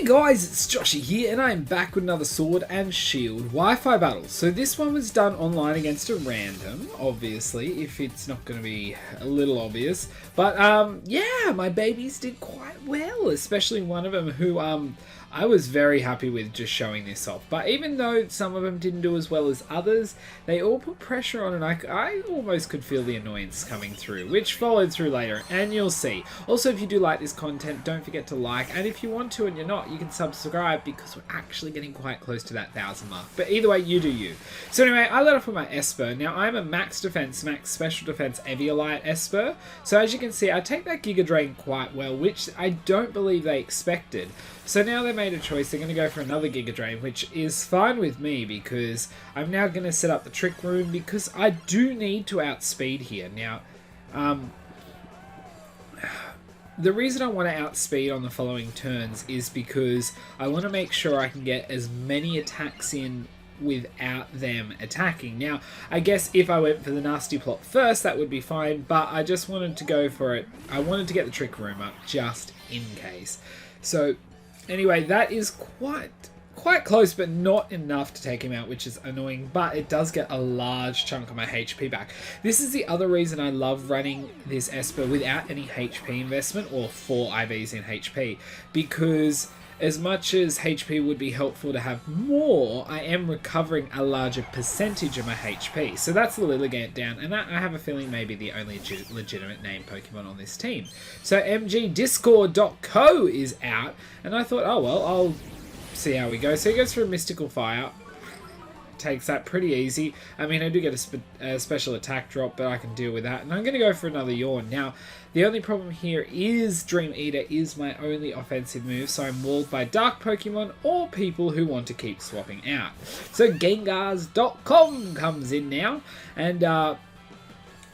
guys, it's Joshy here, and I am back with another Sword and Shield Wi-Fi battle. So this one was done online against a random, obviously, if it's not going to be a little obvious. But yeah, my babies did quite well, especially one of them who I was very happy with just showing this off. But even though some of them didn't do as well as others, they all put pressure on, and I almost could feel the annoyance coming through, which followed through later, and you'll see. Also, if you do like this content, don't forget to like, and if you want to and you're not, you can subscribe, because we're actually getting quite close to that 1,000 mark. But either way, you do you. So anyway, I let off with my Esper. Now, I'm a max defense, max special defense Eviolite Esper. So as you can see, I take that Giga Drain quite well, which I don't believe they expected. So now they made a choice. They're going to go for another Giga Drain, which is fine with me, because I'm now going to set up the Trick Room, because I do need to outspeed here. Now, the reason I want to outspeed on the following turns is because I want to make sure I can get as many attacks in without them attacking. Now, I guess if I went for the nasty plot first, that would be fine, but I just wanted to go for it. I wanted to get the Trick Room up just in case. So anyway, that is quite close, but not enough to take him out, which is annoying, but it does get a large chunk of my HP back. This is the other reason I love running this Esper without any HP investment, or 4 IVs in HP, because as much as HP would be helpful to have more, I am recovering a larger percentage of my HP. So that's the Lilligant down, and that, I have a feeling, maybe the only legitimate name Pokemon on this team. So mgdiscord.co is out, and I thought, oh well, I'll see how we go. So he goes for a Mystical Fire. Takes that pretty easy. I mean, I do get a special attack drop, but I can deal with that. And I'm going to go for another Yawn. Now, the only problem here is Dream Eater is my only offensive move, so I'm walled by Dark Pokemon or people who want to keep swapping out. So Gengars.com comes in now, and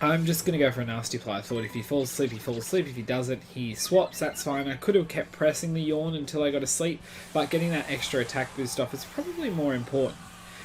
I'm just going to go for a Nasty Play. I thought if he falls asleep, he falls asleep. If he doesn't, he swaps. That's fine. I could have kept pressing the Yawn until I got asleep, but getting that extra attack boost off is probably more important.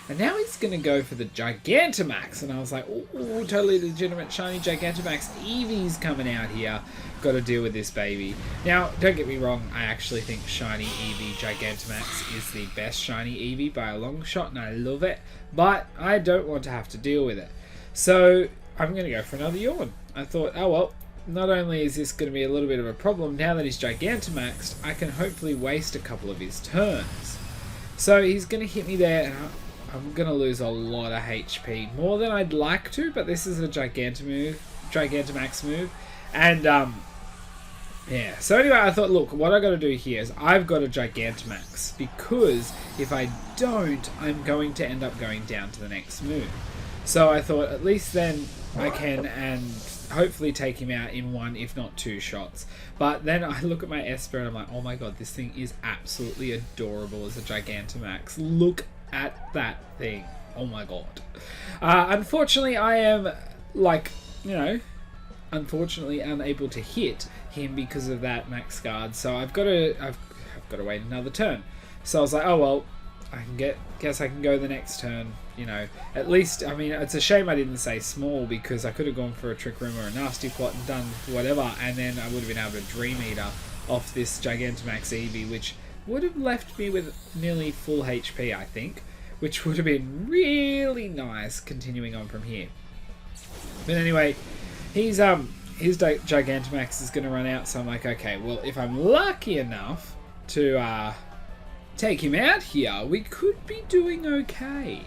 And now he's going to go for the Gigantamax. And I was like, ooh, totally legitimate shiny Gigantamax. Eevee's coming out here. Got to deal with this baby. Now, don't get me wrong. I actually think shiny Eevee Gigantamax is the best shiny Eevee by a long shot. And I love it. But I don't want to have to deal with it. So I'm going to go for another Yawn. I thought, oh well. Not only is this going to be a little bit of a problem, now that he's Gigantamaxed, I can hopefully waste a couple of his turns. So he's going to hit me there, and I'm going to lose a lot of HP. More than I'd like to, but this is a Gigantamax move. And, yeah. So anyway, I thought, look, what I got to do here is I've got a Gigantamax. Because if I don't, I'm going to end up going down to the next move. So I thought, at least then I can, and hopefully take him out in 1, if not 2 shots. But then I look at my Esper and I'm like, oh my god, this thing is absolutely adorable as a Gigantamax. Look at that thing. Oh my god. Unfortunately, I am, like, you know, unfortunately unable to hit him because of that max guard. So I've got to wait another turn. So I was like, oh well, I can guess I can go the next turn. You know, at least, I mean, it's a shame I didn't say small, because I could have gone for a Trick Room or a Nasty Plot and done whatever, and then I would have been able to Dream Eater off this Gigantamax Eevee, which would have left me with nearly full HP, I think, which would have been really nice continuing on from here. But anyway, his Gigantamax is going to run out, so I'm like, okay, well, if I'm lucky enough to take him out here, we could be doing okay.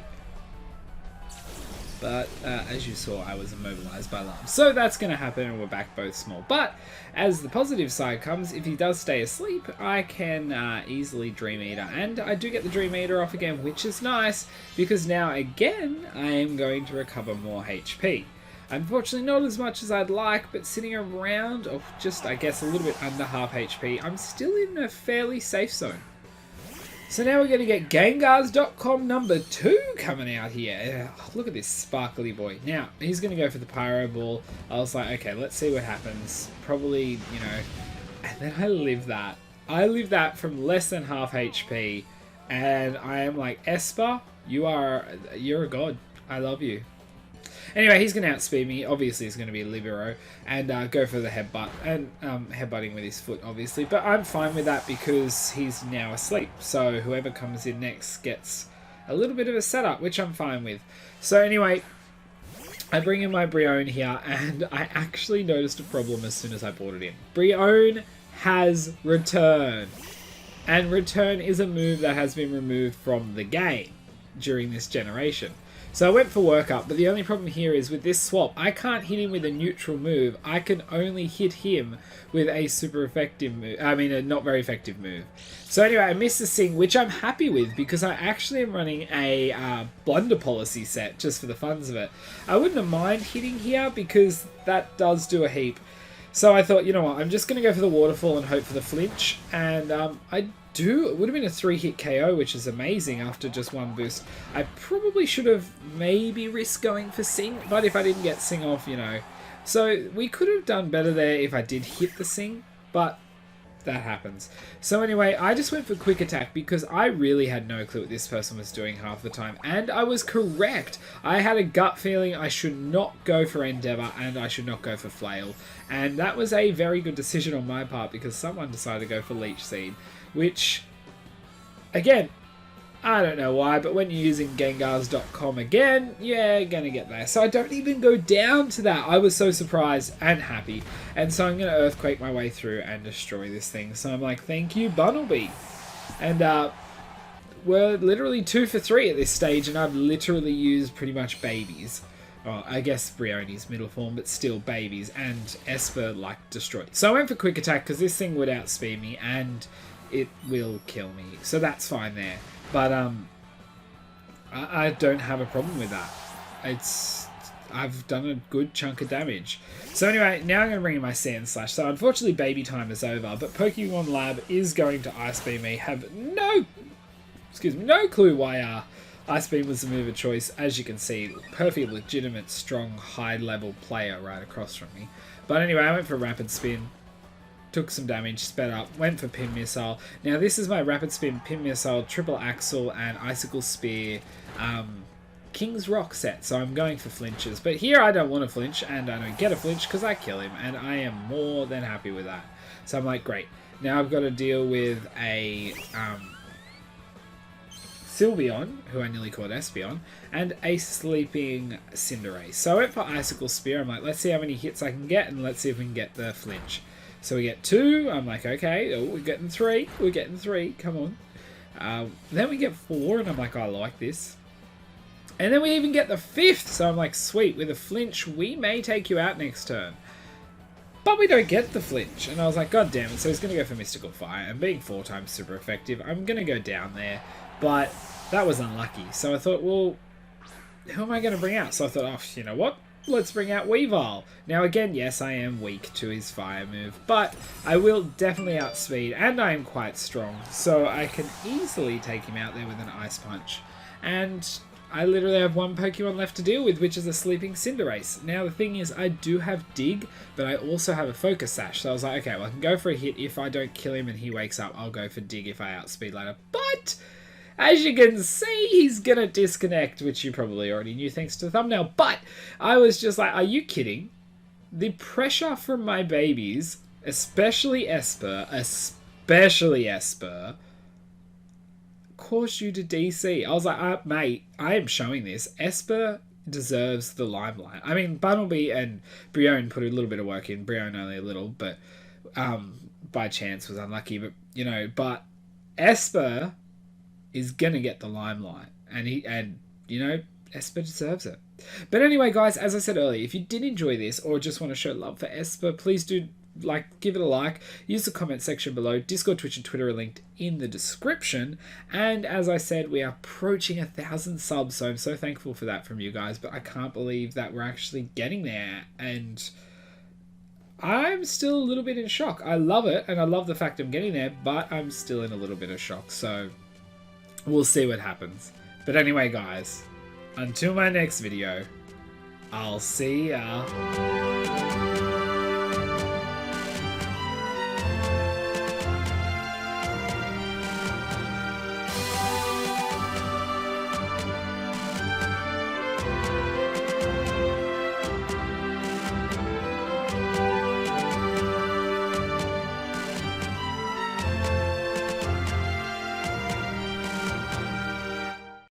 But as you saw, I was immobilized by alarm. So that's going to happen, and we're back both small. But as the positive side comes, if he does stay asleep, I can easily Dream Eater. And I do get the Dream Eater off again, which is nice, because now again, I am going to recover more HP. Unfortunately, not as much as I'd like, but sitting around, or just, I guess, a little bit under half HP, I'm still in a fairly safe zone. So now we're going to get Gengars.com number 2 coming out here. Look at this sparkly boy. Now, he's going to go for the Pyro Ball. I was like, okay, let's see what happens. Probably, you know, and then I live that. I live that from less than half HP, and I am like, Esper, you're a god. I love you. Anyway, he's going to outspeed me. Obviously, he's going to be a libero and go for the headbutt. And headbutting with his foot, obviously. But I'm fine with that because he's now asleep. So whoever comes in next gets a little bit of a setup, which I'm fine with. So anyway, I bring in my Brion here, and I actually noticed a problem as soon as I brought it in. Brion has return. And return is a move that has been removed from the game during this generation. So I went for workup, but the only problem here is with this swap, I can't hit him with a neutral move. I can only hit him with a super effective move. I mean, a not very effective move. So anyway, I missed the Sing, which I'm happy with because I actually am running a blunder policy set just for the funs of it. I wouldn't have mind hitting here because that does do a heap. So I thought, you know what, I'm just going to go for the waterfall and hope for the flinch. And it would have been a 3-hit KO, which is amazing after just one boost. I probably should have maybe risked going for Sing, but if I didn't get Sing off, you know. So we could have done better there if I did hit the Sing, but that happens. So anyway, I just went for quick attack because I really had no clue what this person was doing half the time, and I was correct. I had a gut feeling I should not go for Endeavour and I should not go for Flail, and that was a very good decision on my part because someone decided to go for Leech Seed. Which, again, I don't know why, but when you're using Gengars.com again, you're going to get there. So I don't even go down to that. I was so surprised and happy. And so I'm going to Earthquake my way through and destroy this thing. So I'm like, thank you, Bunnelby. And we're literally 2 for 3 at this stage, and I've literally used pretty much babies. Oh, I guess Brioni's middle form, but still babies. And Esper, like, destroyed. So I went for quick attack because this thing would outspeed me, and it will kill me. So that's fine there. But I don't have a problem with that. I've done a good chunk of damage. So anyway, now I'm going to bring in my Sand Slash. So unfortunately baby time is over, but Pokemon Lab is going to Ice Beam me. Have no clue why Ice Beam was the move of choice. As you can see, perfect, legitimate, strong, high-level player right across from me. But anyway, I went for Rapid Spin. Took some damage, sped up, went for Pin Missile. Now this is my Rapid Spin, Pin Missile, Triple Axle, and Icicle Spear King's Rock set. So I'm going for flinches. But here I don't want to flinch, and I don't get a flinch because I kill him, and I am more than happy with that. So I'm like, great. Now I've got to deal with a Sylveon, who I nearly called Espeon, and a sleeping Cinderace. So I went for Icicle Spear. I'm like, let's see how many hits I can get, and let's see if we can get the flinch. So we get 2. I'm like, okay. Oh, we're getting 3. We're getting 3. Come on. Then we get 4, and I'm like, oh, I like this. And then we even get the 5th. So I'm like, sweet. With a flinch, we may take you out next turn. But we don't get the flinch. And I was like, god damn it. So he's going to go for Mystical Fire. And being 4 times super effective, I'm going to go down there. But that was unlucky. So I thought, well, who am I going to bring out? So I thought, oh, you know what? Let's bring out Weavile. Now again, yes, I am weak to his fire move, but I will definitely outspeed, and I am quite strong, so I can easily take him out there with an Ice Punch. And I literally have one Pokemon left to deal with, which is a sleeping Cinderace. Now the thing is, I do have Dig, but I also have a Focus Sash, so I was like, okay, well I can go for a hit. If I don't kill him and he wakes up, I'll go for Dig if I outspeed later. But as you can see, he's going to disconnect, which you probably already knew thanks to the thumbnail. But I was just like, are you kidding? The pressure from my babies, especially Esper, caused you to DC. I was like, mate, I am showing this. Esper deserves the limelight. I mean, Bunnelby and Brion put a little bit of work in. Brion only a little, but by chance was unlucky. But, you know, but Esper is gonna get the limelight, and you know, Esper deserves it. But anyway, guys, as I said earlier, if you did enjoy this or just want to show love for Esper, please do give it a like. Use the comment section below. Discord, Twitch, and Twitter are linked in the description. And as I said, we are approaching 1,000 subs, so I'm so thankful for that from you guys. But I can't believe that we're actually getting there, and I'm still a little bit in shock. I love it, and I love the fact I'm getting there, but I'm still in a little bit of shock. So we'll see what happens. But anyway, guys, until my next video, I'll see ya.